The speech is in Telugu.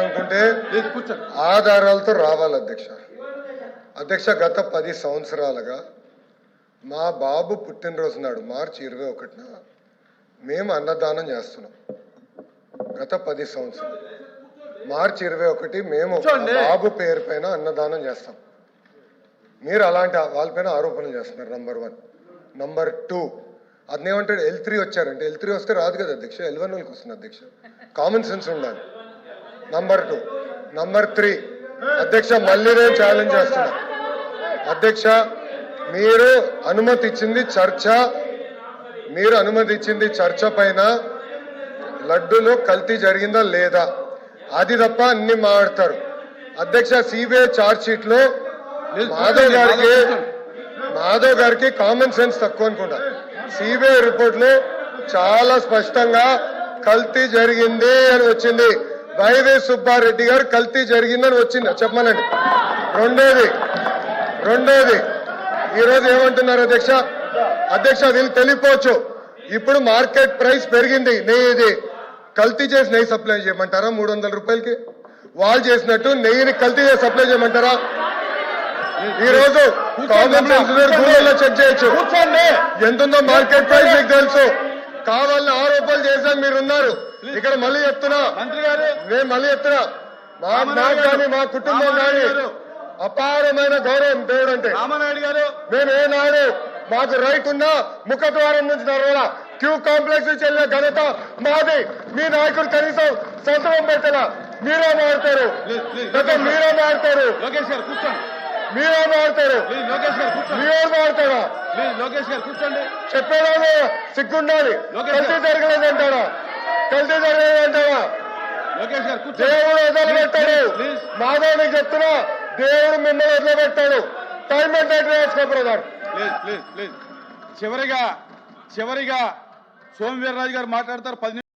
అనుకుంటే ఆధారాలతో రావాలి అధ్యక్ష గత 10 సంవత్సరాలుగా మా బాబు పుట్టినరోజు నాడు మార్చి 21న మేము అన్నదానం చేస్తున్నాం. గత 10 సంవత్సరాలు మార్చి 21 మేము బాబు పేరు పైన అన్నదానం చేస్తాం. మీరు అలాంటి వాళ్ళపైన ఆరోపణలు చేస్తున్నారు. నంబర్ 1. నంబర్ 2, అదేమంటాడు L3 వచ్చారంటే L3 వస్తే రాదు కదా అధ్యక్ష, L1 వాళ్ళకి వస్తుంది అధ్యక్ష. కామన్ సెన్స్ ఉండాలి. నంబర్ 2. నంబర్ 3 అధ్యక్ష, మళ్ళీ నేను ఛాలెంజ్ చేస్తున్నా అధ్యక్ష, మీరు అనుమతి ఇచ్చింది చర్చ పైన లడ్డూలో కల్తీ జరిగిందా లేదా అది తప్ప అన్ని మాట్లాడతారు అధ్యక్ష. సిబిఐ ఛార్జ్ షీట్ లో మాధవ్ గారికి కామన్ సెన్స్ తక్కువ అనుకుంటా. సిబిఐ రిపోర్ట్ లో చాలా స్పష్టంగా కల్తీ జరిగింది అని వచ్చింది. వైవి సుబ్బారెడ్డి గారు కల్తీ జరిగిందని వచ్చింది చెప్పమనండి. రెండోది ఈరోజు ఏమంటున్నారు అధ్యక్ష వీళ్ళు తెలియపోవచ్చు. ఇప్పుడు మార్కెట్ ప్రైస్ పెరిగింది. నెయ్యి కల్తీ చేసి నెయ్యి సప్లై చేయమంటారా 300 రూపాయలకి? వాళ్ళు చేసినట్టు నెయ్యిని కల్తీ చేసి సప్లై చేయమంటారా? ఈ రోజు కామన్ సెన్స్ గూగుల్లో చెక్ చేయొచ్చు ఎంతుందో మార్కెట్ ప్రైస్ మీకు తెలుసు. కావాలని ఆరోపణలు చేశాను మీరు ఉన్నారు ఇక్కడ. మళ్ళీ చెప్తున్నా నేను మాకు కానీ మా కుటుంబం కానీ అపారమైన గౌరవం దేవుడు అంటే. మేము ఏనాడు మాకు రైట్ ఉన్నా ముఖద్వారం నుంచి నడవాలా, క్యూ కాంప్లెక్స్ నుంచి వెళ్ళిన ఘనత మాది. మీ నాయకుడు కనీసం సంతకం పెట్టాలా? మీరే మాడతారు చెప్పేదాన్ని సిగ్గుండాలి. కల్తీ జరగలేదంటారా? దేవుడు వదిలిపెట్టాడు. మాధవ్ చెప్తున్నా, దేవుడు మిమ్మల్ని వదిలిపెట్టాడు. టైం అంటే బ్రదర్. చివరిగా సోమవీర్రాజు గారు మాట్లాడతారు.